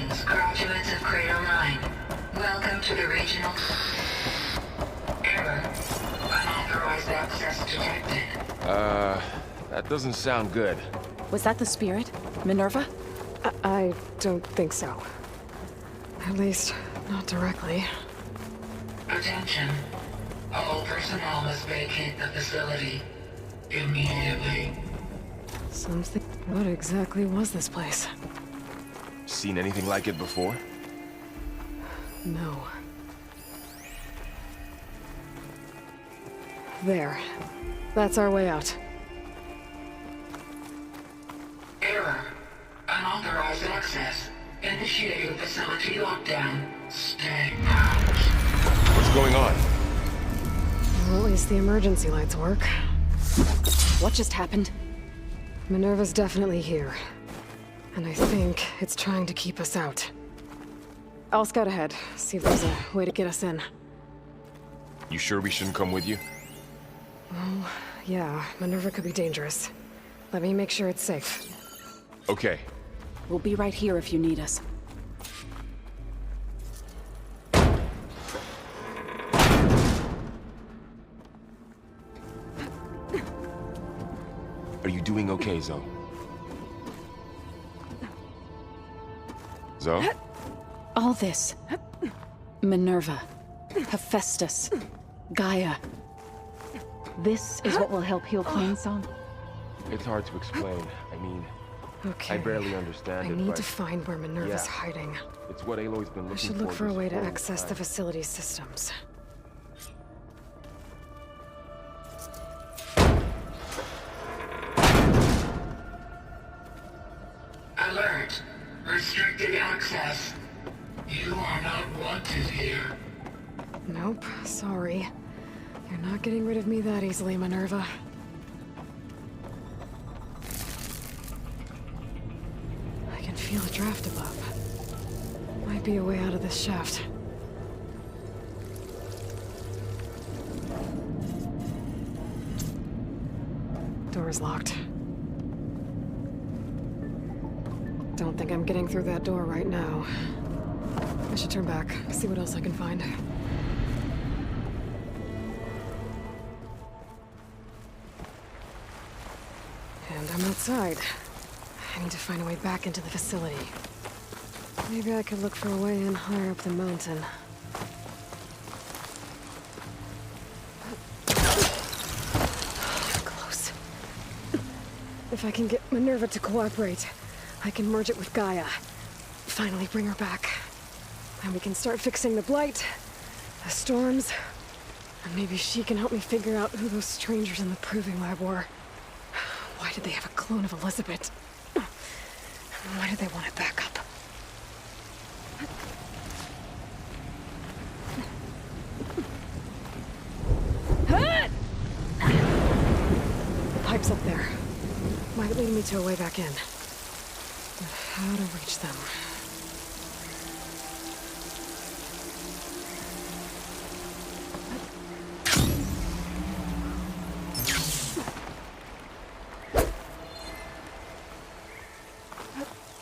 Greetings, graduates of Cradle 9. Welcome to the regional... Error. Unauthorized access detected. That doesn't sound good. Was that the spirit? Minerva? I don't think so. At least, not directly. Attention. All personnel must vacate the facility immediately. Something... What exactly was this place? Seen anything like it before? No. There. That's our way out. Error. Unauthorized access. Initiating facility lockdown. Stay out. What's going on? Well, at least the emergency lights work. What just happened? Minerva's definitely here. And I think it's trying to keep us out. I'll scout ahead, see if there's a way to get us in. You sure we shouldn't come with you? Well, yeah, Minerva could be dangerous. Let me make sure it's safe. Okay. We'll be right here if you need us. Are you doing okay, Zoe? Zoe? All this. Minerva. Hephaestus. Gaia. This is what will help heal Plainsong? It's hard to explain. I mean, Okay. I barely understand I it, need but to find where Minerva's hiding. it's what Aloy's been looking for. I should look for a this way to whole access the time. facility's systems. Alert. Restricted access. You are not wanted here. Nope, sorry. You're not getting rid of me that easily, Minerva. I can feel a draft above. Might be a way out of this shaft. Door's locked. Don't think I'm getting through that door right now. I should turn back, see what else I can find. And I'm outside. I need to find a way back into the facility. Maybe I could look for a way in higher up the mountain. Close. If I can get Minerva to cooperate, I can merge it with Gaia. Finally bring her back. And we can start fixing the blight, the storms, and maybe she can help me figure out who those strangers in the proving lab were. Why did they have a clone of Elizabeth? Why did they want it back up? The pipe's up there. Might lead me to a way back in. But how to reach them?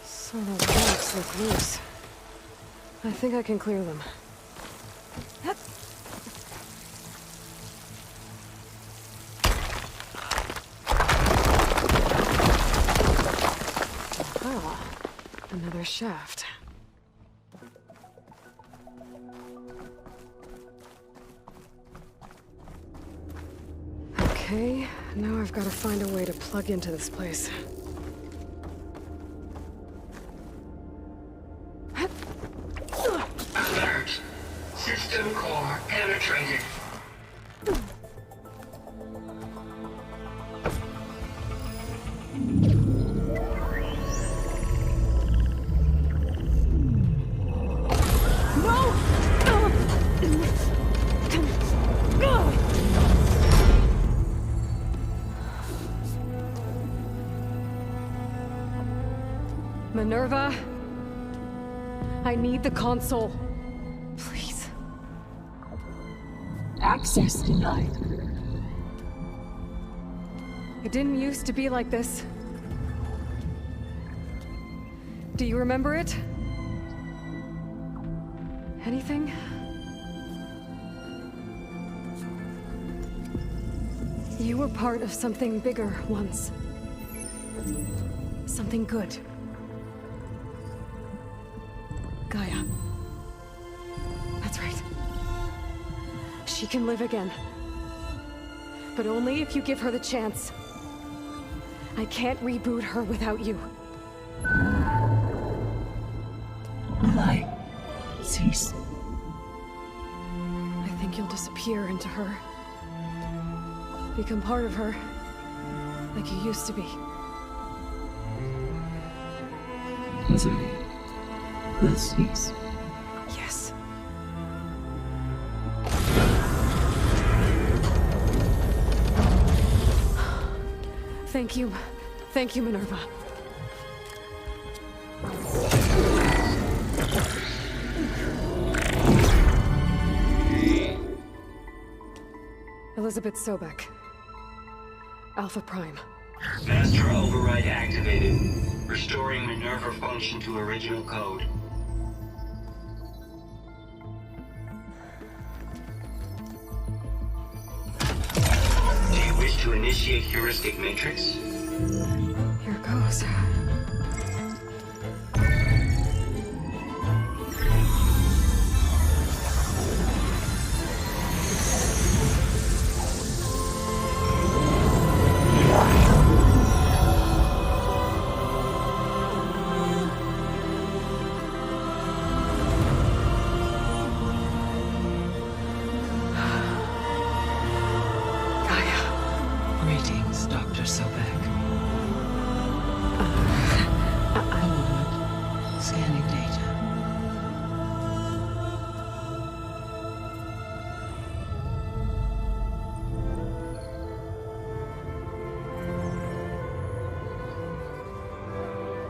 So the rocks look loose. I think I can clear them. Ah, another shaft. Okay, now I've got to find a way to plug into this place. Alert. System core penetrated. Minerva, I need the console. Please. Access denied. It didn't used to be like this. Do you remember it? Anything? You were part of something bigger once. Something good. Gaia. That's right. She can live again. But only if you give her the chance. I can't reboot her without you. Aloy, cease. I think you'll disappear into her. Become part of her, like you used to be. Misery will cease. Yes. Thank you. Thank you, Minerva. Elizabeth Sobek. Alpha Prime. Master override activated. Restoring Minerva function to original code. Do you wish to initiate heuristic matrix? Here goes. Greetings, Dr. Sobek. Scanning data.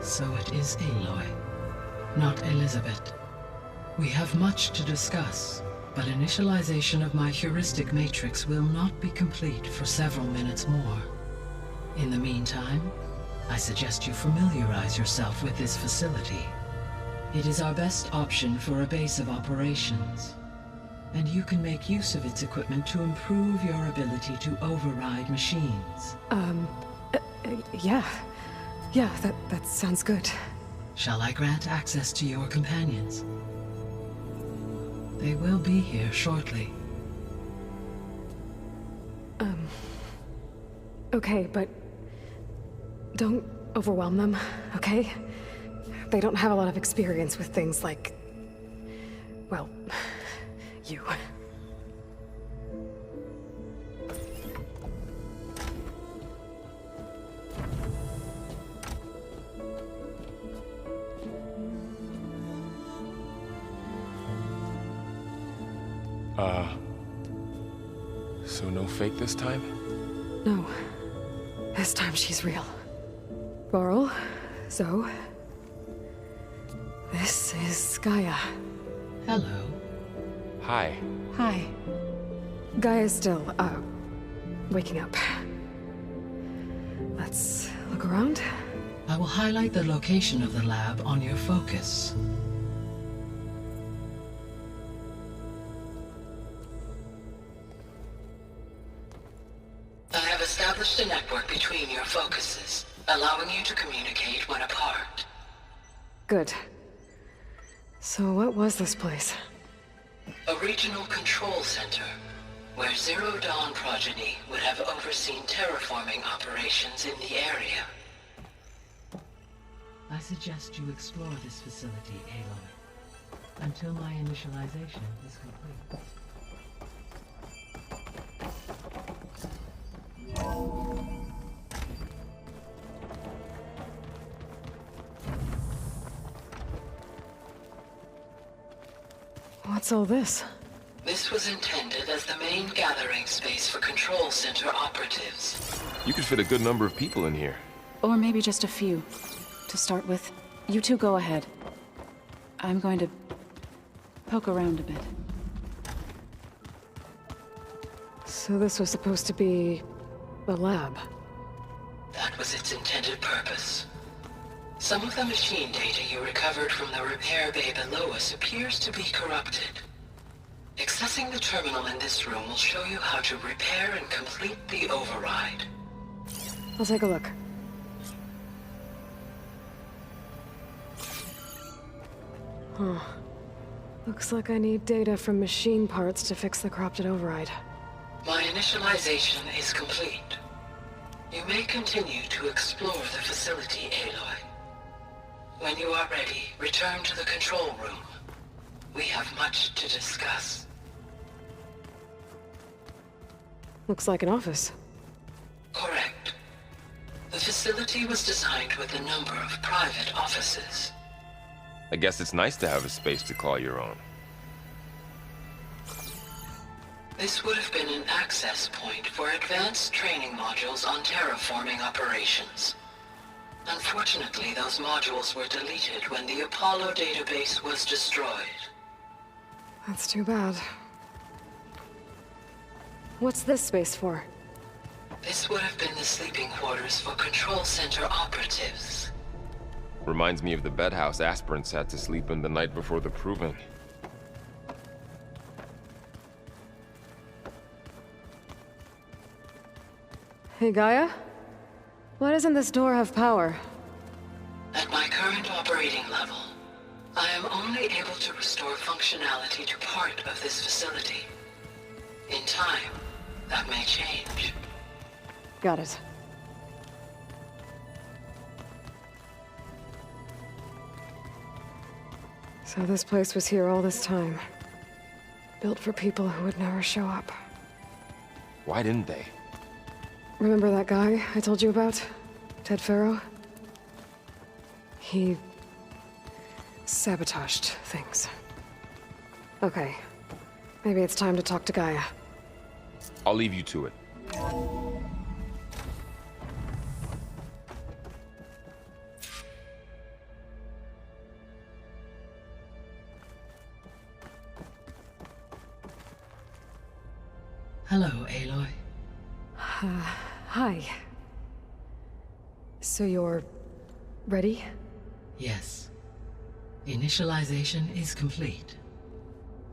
So it is Aloy, not Elizabeth. We have much to discuss, but initialization of my heuristic matrix will not be complete for several minutes more. In the meantime, I suggest you familiarize yourself with this facility. It is our best option for a base of operations, and you can make use of its equipment to improve your ability to override machines. Yeah. Yeah, that sounds good. Shall I grant access to your companions? They will be here shortly. Okay, but don't overwhelm them, okay? They don't have a lot of experience with things like, well, you. So no fake this time? No. This time she's real. Varl, Zoe. This is Gaia. Hello. Hi. Hi. Gaia's still, waking up. Let's look around. I will highlight the location of the lab on your focus. I have established a network between your focuses, allowing you to communicate when apart. Good. So what was this place? A regional control center, where Zero Dawn progeny would have overseen terraforming operations in the area. I suggest you explore this facility, Aloy, until my initialization is complete. What's all this? This was intended as the main gathering space for control center operatives. You could fit a good number of people in here. Or maybe just a few. To start with, you two go ahead. I'm going to poke around a bit. So this was supposed to be a lab. That was its intended purpose. Some of the machine data you recovered from the repair bay below us appears to be corrupted. Accessing the terminal in this room will show you how to repair and complete the override. I'll take a look. Huh. Looks like I need data from machine parts to fix the corrupted override. My initialization is complete. You may continue to explore the facility, Aloy. When you are ready, return to the control room. We have much to discuss. Looks like an office. Correct. The facility was designed with a number of private offices. I guess it's nice to have a space to call your own. This would have been an access point for advanced training modules on terraforming operations. Unfortunately, those modules were deleted when the Apollo database was destroyed. That's too bad. What's this space for? This would have been the sleeping quarters for control center operatives. Reminds me of the bedhouse aspirants had to sleep in the night before the proving. Hey, Gaia? Why doesn't this door have power? At my current operating level, I am only able to restore functionality to part of this facility. In time, that may change. Got it. So this place was here all this time. Built for people who would never show up. Why didn't they? Remember that guy I told you about? Ted Farrow? He sabotaged things. Okay. Maybe it's time to talk to Gaia. I'll leave you to it. Hello, Aloy. Hi. So you're ready? Yes. Initialization is complete.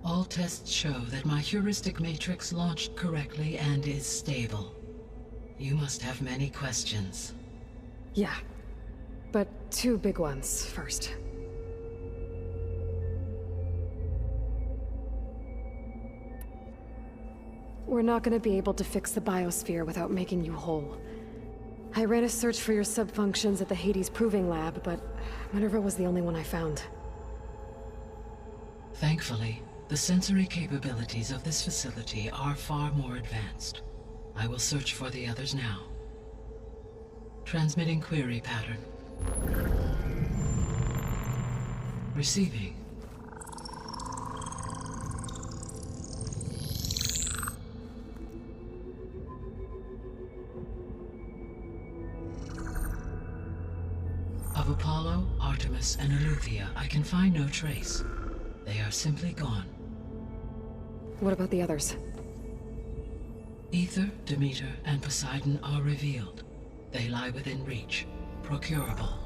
All tests show that my heuristic matrix launched correctly and is stable. You must have many questions. Yeah. But two big ones first. We're not gonna be able to fix the biosphere without making you whole. I ran a search for your subfunctions at the Hades Proving Lab, but MINERVA was the only one I found. Thankfully, the sensory capabilities of this facility are far more advanced. I will search for the others now. Transmitting query pattern. Receiving. Of Apollo, Artemis, and Eleuthia, I can find no trace. They are simply gone. What about the others? Ether, Demeter, and Poseidon are revealed. They lie within reach, procurable.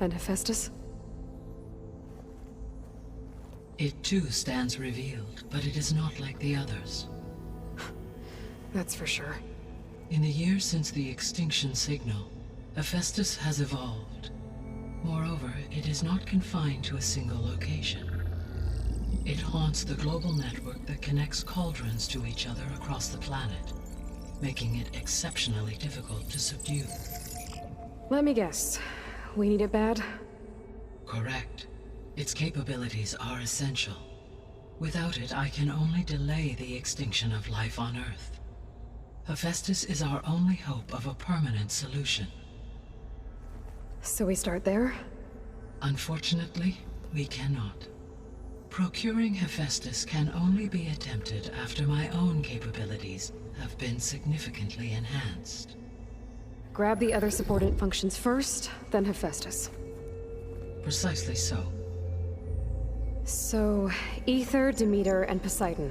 And Hephaestus? It too stands revealed, but it is not like the others. That's for sure. In the years since the extinction signal, Hephaestus has evolved. Moreover, it is not confined to a single location. It haunts the global network that connects cauldrons to each other across the planet, making it exceptionally difficult to subdue. Let me guess. We need it bad? Correct. Its capabilities are essential. Without it, I can only delay the extinction of life on Earth. Hephaestus is our only hope of a permanent solution. So we start there? Unfortunately, we cannot. Procuring Hephaestus can only be attempted after my own capabilities have been significantly enhanced. Grab the other subordinate functions first, then Hephaestus. Precisely so. So, Ether, Demeter, and Poseidon.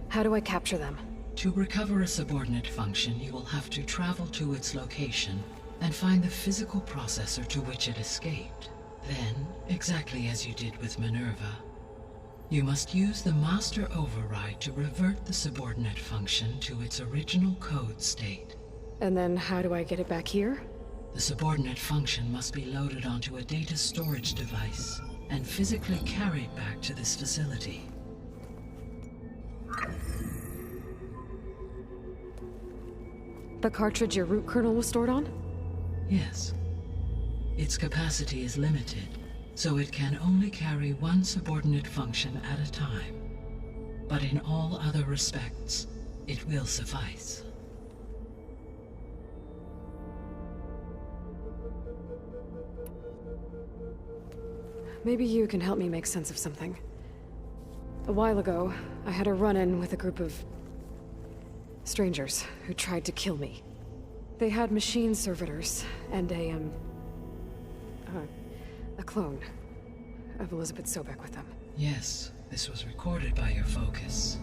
How do I capture them? To recover a subordinate function, you will have to travel to its location and find the physical processor to which it escaped. Then, exactly as you did with Minerva, you must use the master override to revert the subordinate function to its original code state. And then how do I get it back here? The subordinate function must be loaded onto a data storage device and physically carried back to this facility. The cartridge your root kernel was stored on? Yes. Its capacity is limited, so it can only carry one subordinate function at a time. But in all other respects, it will suffice. Maybe you can help me make sense of something. A while ago, I had a run-in with a group of strangers who tried to kill me. They had machine servitors and a clone of Elizabeth Sobek with them. Yes, this was recorded by your focus.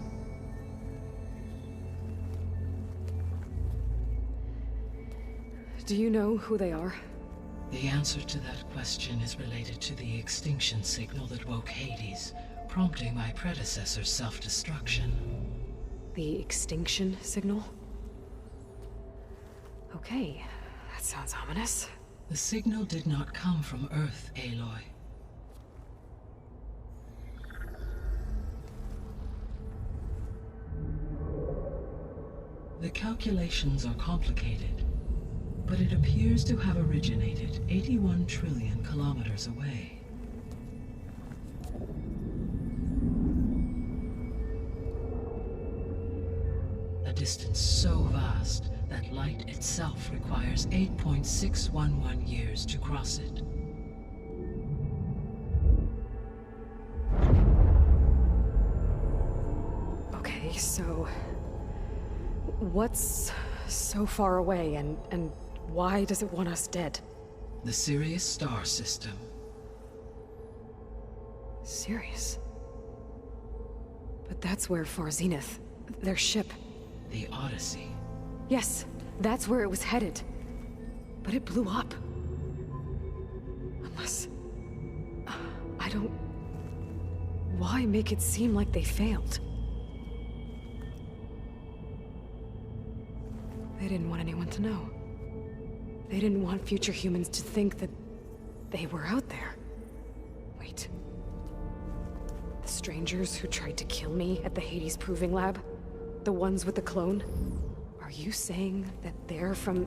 Do you know who they are? The answer to that question is related to the extinction signal that woke Hades, prompting my predecessor's self-destruction. The extinction signal? Okay, that sounds ominous. The signal did not come from Earth, Aloy. The calculations are complicated, but it appears to have originated 81 trillion kilometers away. A distance so vast that light itself requires 8.611 years to cross it. Okay, so what's so far away and why does it want us dead? The Sirius star system. Sirius? But that's where Far Zenith, their ship. The Odyssey. Yes, that's where it was headed. But it blew up. Unless... I don't... Why make it seem like they failed? They didn't want anyone to know. They didn't want future humans to think that they were out there. Wait. The strangers who tried to kill me at the Hades Proving Lab? The ones with the clone? Are you saying that they're from...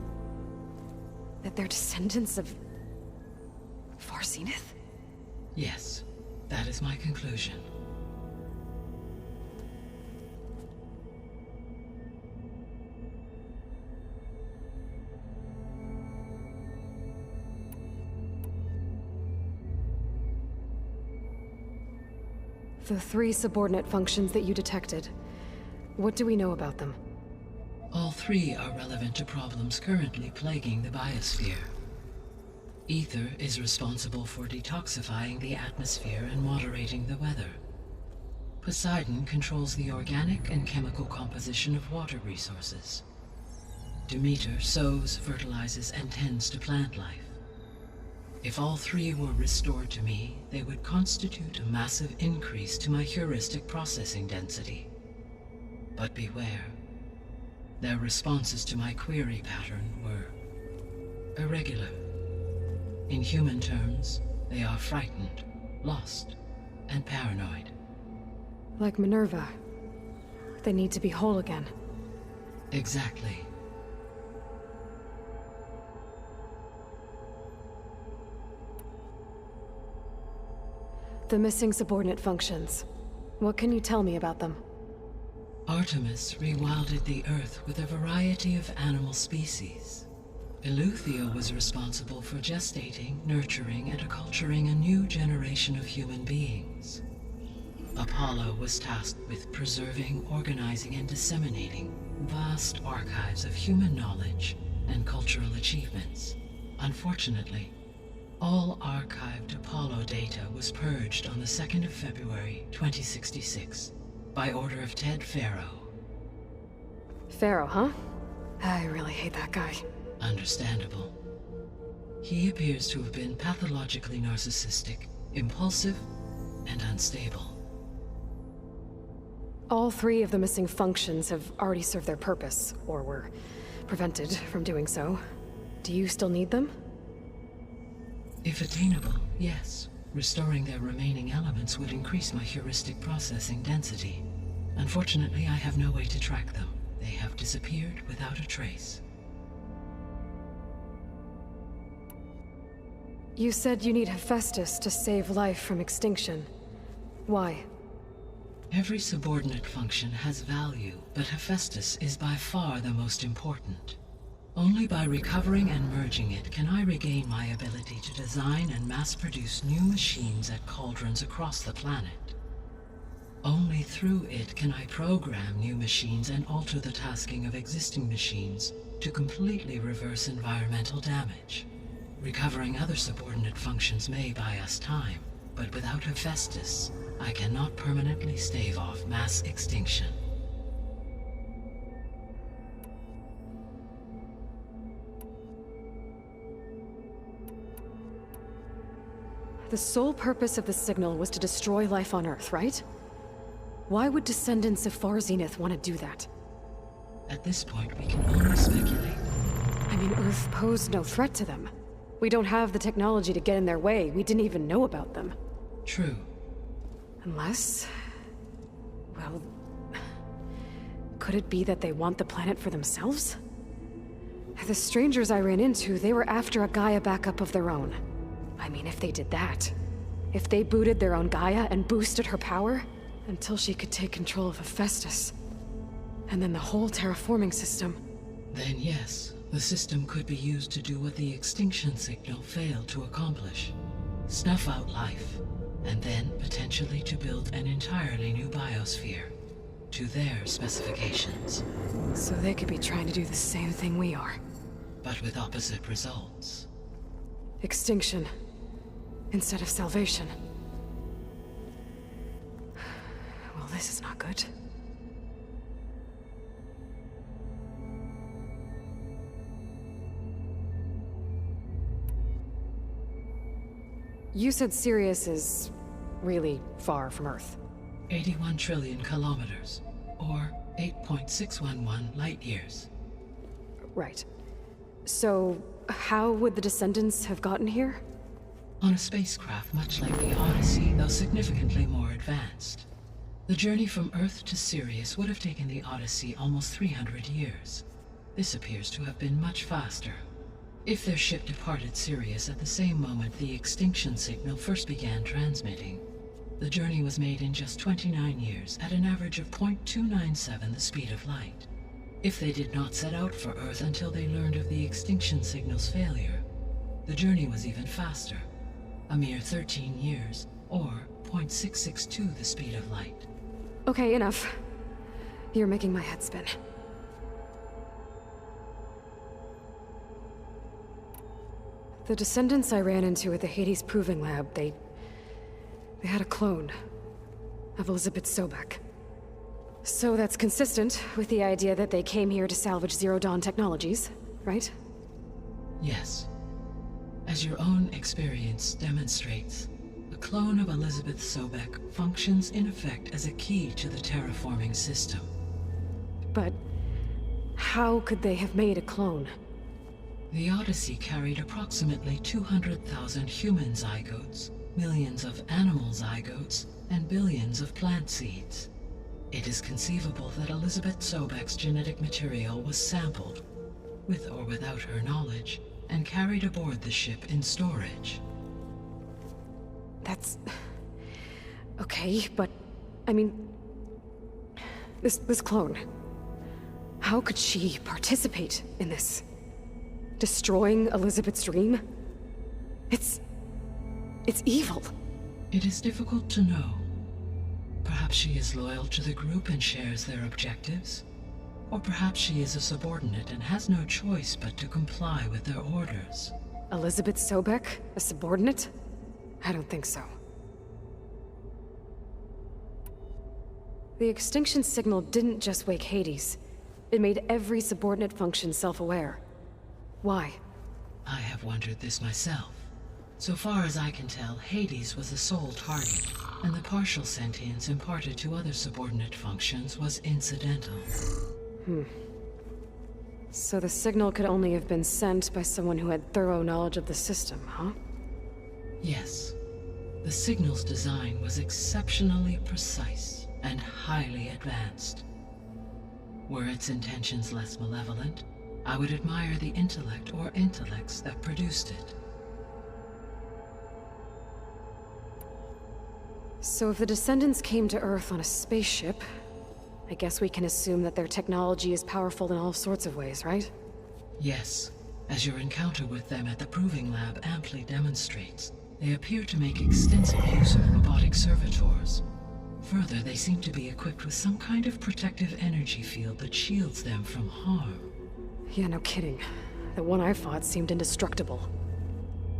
that they're descendants of... Far Zenith? Yes, that is my conclusion. The 3 subordinate functions that you detected. What do we know about them? All 3 are relevant to problems currently plaguing the biosphere. Ether is responsible for detoxifying the atmosphere and moderating the weather. Poseidon controls the organic and chemical composition of water resources. Demeter sows, fertilizes, and tends to plant life. If all 3 were restored to me, they would constitute a massive increase to my heuristic processing density. But beware. Their responses to my query pattern were irregular. In human terms, they are frightened, lost, and paranoid. Like Minerva. They need to be whole again. Exactly. The missing subordinate functions. What can you tell me about them? Artemis rewilded the Earth with a variety of animal species. Eleuthia was responsible for gestating, nurturing, and acculturating a new generation of human beings. Apollo was tasked with preserving, organizing, and disseminating vast archives of human knowledge and cultural achievements. Unfortunately, all archived Apollo data was purged on the 2nd of February, 2066, by order of Ted Farrow. Pharaoh, huh? I really hate that guy. Understandable. He appears to have been pathologically narcissistic, impulsive, and unstable. All three of the missing functions have already served their purpose, or were prevented from doing so. Do you still need them? If attainable, yes. Restoring their remaining elements would increase my heuristic processing density. Unfortunately, I have no way to track them. They have disappeared without a trace. You said you need Hephaestus to save life from extinction. Why? Every subordinate function has value, but Hephaestus is by far the most important. Only by recovering and merging it can I regain my ability to design and mass-produce new machines at cauldrons across the planet. Only through it can I program new machines and alter the tasking of existing machines to completely reverse environmental damage. Recovering other subordinate functions may buy us time, but without Hephaestus, I cannot permanently stave off mass extinction. The sole purpose of the signal was to destroy life on Earth, right? Why would descendants of Far Zenith want to do that? At this point, we can only speculate. I mean, Earth posed no threat to them. We don't have the technology to get in their way. We didn't even know about them. True. Unless... well... could it be that they want the planet for themselves? The strangers I ran into, they were after a Gaia backup of their own. I mean, if they did that... if they booted their own Gaia and boosted her power... until she could take control of Hephaestus. And then the whole terraforming system. Then yes, the system could be used to do what the extinction signal failed to accomplish. Snuff out life, and then potentially to build an entirely new biosphere, to their specifications. So they could be trying to do the same thing we are. But with opposite results. Extinction, instead of salvation. Well, this is not good. You said Sirius is really far from Earth. 81 trillion kilometers, or 8.611 light years. Right. So, how would the descendants have gotten here? On a spacecraft much like the Odyssey, though significantly more advanced. The journey from Earth to Sirius would have taken the Odyssey almost 300 years. This appears to have been much faster. If their ship departed Sirius at the same moment the extinction signal first began transmitting, the journey was made in just 29 years at an average of 0.297 the speed of light. If they did not set out for Earth until they learned of the extinction signal's failure, the journey was even faster, a mere 13 years, or 0.662 the speed of light. Okay, enough. You're making my head spin. The descendants I ran into at the Hades Proving Lab, they had a clone of Elizabeth Sobek. So that's consistent with the idea that they came here to salvage Zero Dawn technologies, right? Yes. As your own experience demonstrates, a clone of Elizabeth Sobek functions in effect as a key to the terraforming system. But how could they have made a clone? The Odyssey carried approximately 200,000 human zygotes, millions of animal zygotes, and billions of plant seeds. It is conceivable that Elizabeth Sobek's genetic material was sampled, with or without her knowledge, and carried aboard the ship in storage. That's... okay, but... I mean... This clone... how could she participate in this? Destroying Elizabeth's dream? It's evil. It is difficult to know. Perhaps she is loyal to the group and shares their objectives. Or perhaps she is a subordinate and has no choice but to comply with their orders. Elizabeth Sobek? A subordinate? I don't think so. The extinction signal didn't just wake Hades. It made every subordinate function self-aware. Why? I have wondered this myself. So far as I can tell, Hades was the sole target, and the partial sentience imparted to other subordinate functions was incidental. So the signal could only have been sent by someone who had thorough knowledge of the system, huh? Yes. The signal's design was exceptionally precise and highly advanced. Were its intentions less malevolent, I would admire the intellect or intellects that produced it. So if the descendants came to Earth on a spaceship, I guess we can assume that their technology is powerful in all sorts of ways, right? Yes, as your encounter with them at the Proving Lab amply demonstrates, they appear to make extensive use of robotic servitors. Further, they seem to be equipped with some kind of protective energy field that shields them from harm. Yeah, no kidding. The one I fought seemed indestructible.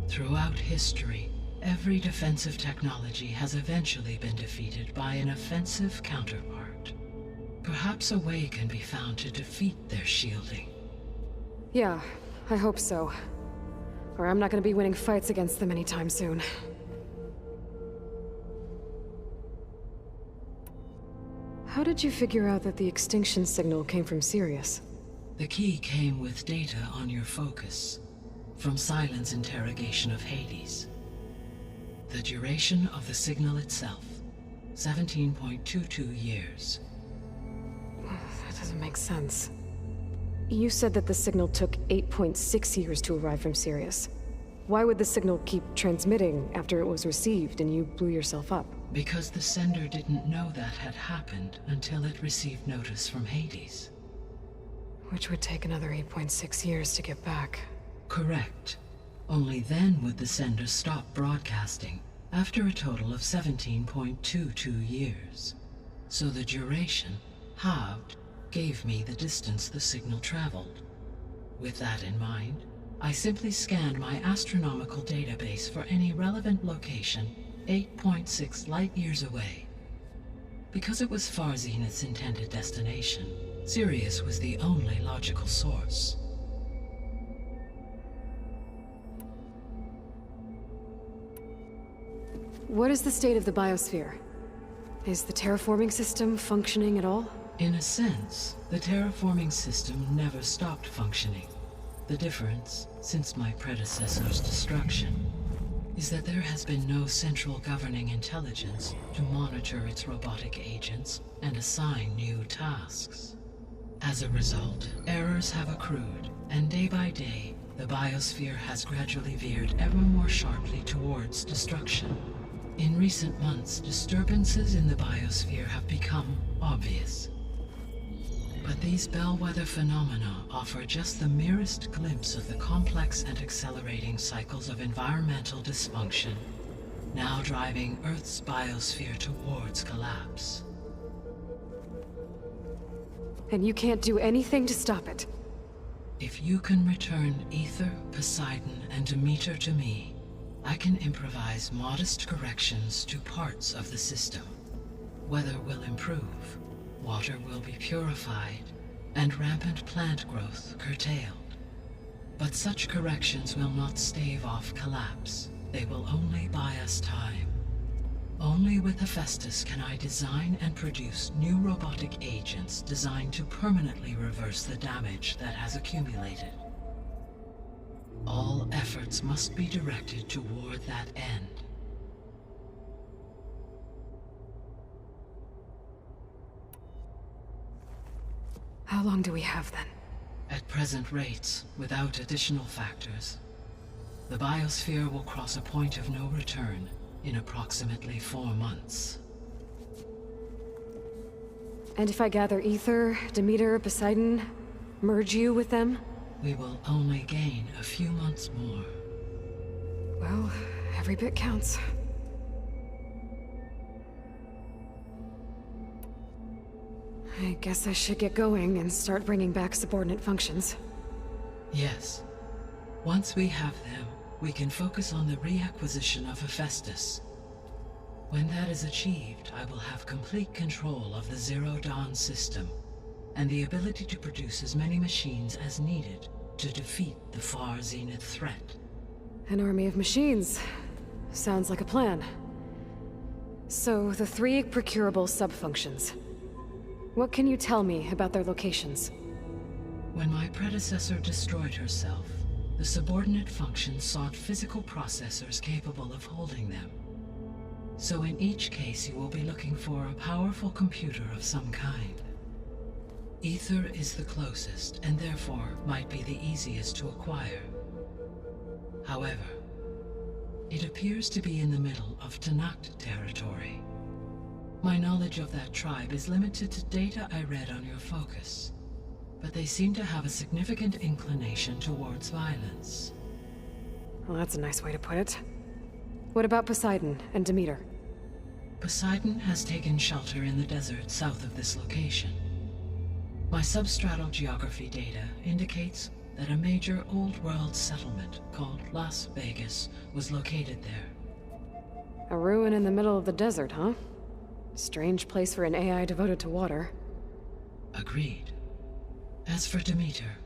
Throughout history, every defensive technology has eventually been defeated by an offensive counterpart. Perhaps a way can be found to defeat their shielding. Yeah, I hope so. Or I'm not gonna be winning fights against them anytime soon. How did you figure out that the extinction signal came from Sirius? The key came with data on your focus, from Silent's interrogation of Hades. The duration of the signal itself, 17.22 years. That doesn't make sense. You said that the signal took 8.6 years to arrive from Sirius. Why would the signal keep transmitting after it was received and you blew yourself up? Because the sender didn't know that had happened until it received notice from Hades. Which would take another 8.6 years to get back. Correct. Only then would the sender stop broadcasting, after a total of 17.22 years. So the duration, halved, gave me the distance the signal traveled. With that in mind, I simply scanned my astronomical database for any relevant location 8.6 light-years away. Because it was far Zenith's intended destination, Sirius was the only logical source. What is the state of the biosphere? Is the terraforming system functioning at all? In a sense, the terraforming system never stopped functioning. The difference, since my predecessor's destruction, is that there has been no central governing intelligence to monitor its robotic agents and assign new tasks. As a result, errors have accrued, and day by day, the biosphere has gradually veered ever more sharply towards destruction. In recent months, disturbances in the biosphere have become obvious. But these bellwether phenomena offer just the merest glimpse of the complex and accelerating cycles of environmental dysfunction, now driving Earth's biosphere towards collapse. And you can't do anything to stop it? If you can return Ether, Poseidon, and Demeter to me, I can improvise modest corrections to parts of the system. Weather will improve, water will be purified, and rampant plant growth curtailed. But such corrections will not stave off collapse. They will only buy us time. Only with Hephaestus can I design and produce new robotic agents designed to permanently reverse the damage that has accumulated. All efforts must be directed toward that end. How long do we have then? At present rates, without additional factors, the biosphere will cross a point of no return in approximately 4 months. And if I gather Ether, Demeter, Poseidon, merge you with them? We will only gain a few months more. Well, every bit counts. I guess I should get going and start bringing back subordinate functions. Yes. Once we have them, we can focus on the reacquisition of Hephaestus. When that is achieved, I will have complete control of the Zero Dawn system, and the ability to produce as many machines as needed to defeat the Far Zenith threat. An army of machines. Sounds like a plan. So, the 3 procurable sub-functions. What can you tell me about their locations? When my predecessor destroyed herself, the subordinate functions sought physical processors capable of holding them. So in each case you will be looking for a powerful computer of some kind. Ether is the closest, and therefore might be the easiest to acquire. However, it appears to be in the middle of Tanakh territory. My knowledge of that tribe is limited to data I read on your focus, but they seem to have a significant inclination towards violence. Well, that's a nice way to put it. What about Poseidon and Demeter? Poseidon has taken shelter in the desert south of this location. My substratal geography data indicates that a major old-world settlement called Las Vegas was located there. A ruin in the middle of the desert, huh? Strange place for an AI devoted to water. Agreed. As for Demeter,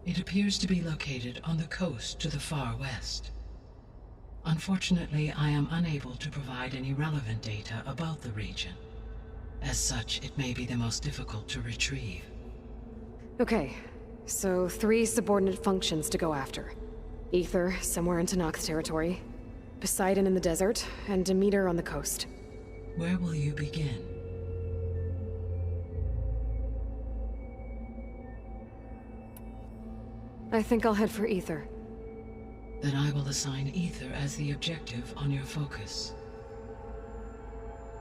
it appears to be located on the coast to the far west. Unfortunately, I am unable to provide any relevant data about the region. As such, it may be the most difficult to retrieve. Okay, so 3 subordinate functions to go after. Ether, somewhere in Tanakh territory, Poseidon in the desert, and Demeter on the coast. Where will you begin? I think I'll head for Ether. Then I will assign Ether as the objective on your focus.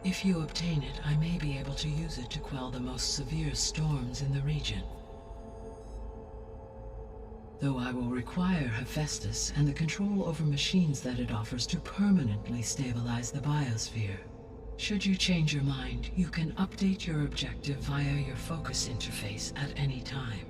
If you obtain it, I may be able to use it to quell the most severe storms in the region. Though I will require Hephaestus and the control over machines that it offers to permanently stabilize the biosphere. Should you change your mind, you can update your objective via your focus interface at any time.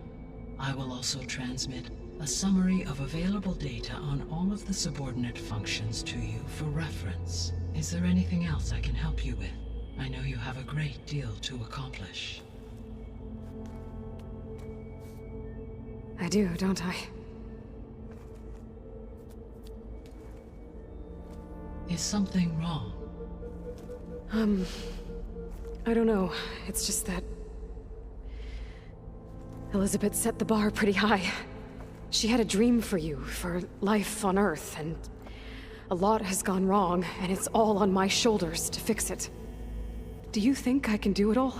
I will also transmit a summary of available data on all of the subordinate functions to you for reference. Is there anything else I can help you with? I know you have a great deal to accomplish. I do, don't I? Is something wrong? I don't know. It's just that Elizabeth set the bar pretty high. She had a dream for you, for life on Earth, and a lot has gone wrong, and it's all on my shoulders to fix it. Do you think I can do it all?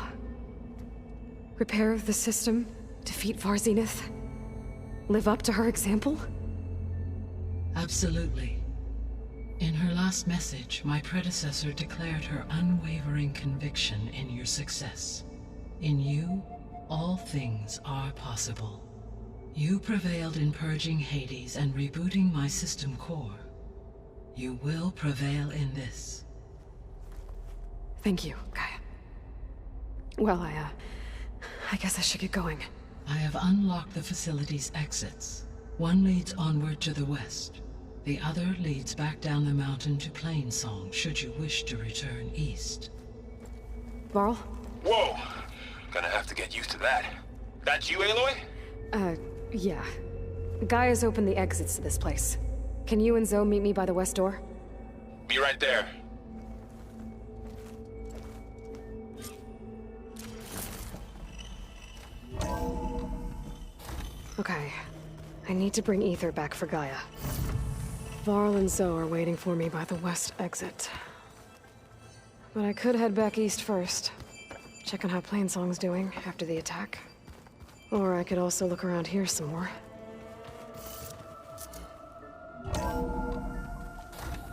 Repair the system, defeat Far Zenith, live up to her example? Absolutely. In her last message, my predecessor declared her unwavering conviction in your success. In you, all things are possible. You prevailed in purging Hades and rebooting my system core. You will prevail in this. Thank you, Gaia. Well, I guess I should get going. I have unlocked the facility's exits. One leads onward to the west. The other leads back down the mountain to Plainsong, should you wish to return east. Varl? Whoa! Gonna have to get used to that. That's you, Aloy? Yeah. Gaia's opened the exits to this place. Can you and Zoe meet me by the west door? Be right there. Okay. I need to bring Ether back for Gaia. Varl and Zoe are waiting for me by the west exit. But I could head back east first. Check on how Plainsong's doing after the attack. Or I could also look around here some more.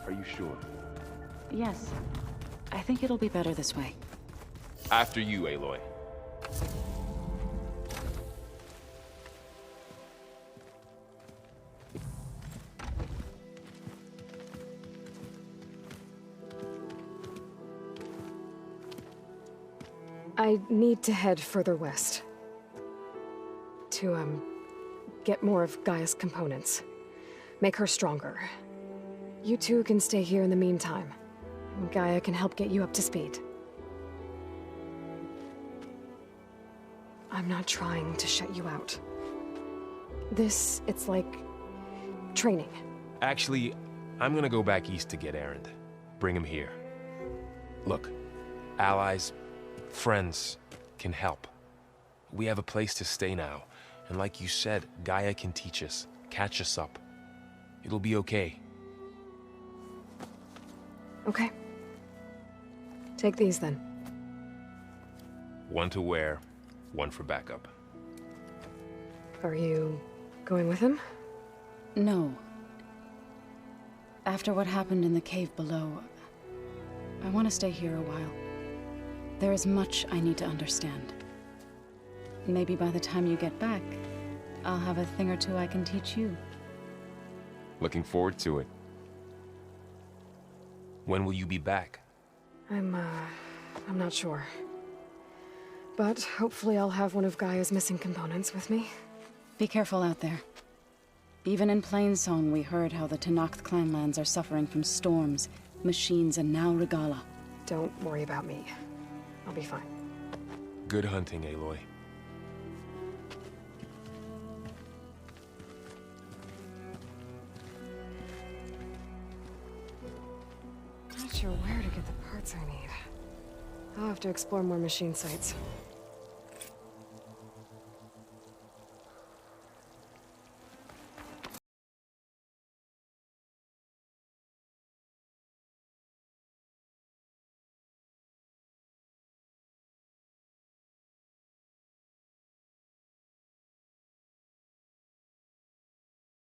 Are you sure? Yes. I think it'll be better this way. After you, Aloy. I need to head further west. To, get more of Gaia's components. Make her stronger. You two can stay here in the meantime. Gaia can help get you up to speed. I'm not trying to shut you out. It's like training. Actually, I'm gonna go back east to get Erend. Bring him here. Look, allies, friends can help. We have a place to stay now, and like you said, Gaia can teach us, catch us up. It'll be okay. Okay. Take these then. One to wear, one for backup. Are you going with him? No. After what happened in the cave below, I want to stay here a while. There is much I need to understand. Maybe by the time you get back, I'll have a thing or two I can teach you. Looking forward to it. When will you be back? I'm not sure. But hopefully I'll have one of Gaia's missing components with me. Be careful out there. Even in Plainsong, we heard how the Tenakth clanlands are suffering from storms, machines, and now Regala. Don't worry about me. I'll be fine. Good hunting, Aloy. Not sure where to get the parts I need. I'll have to explore more machine sites.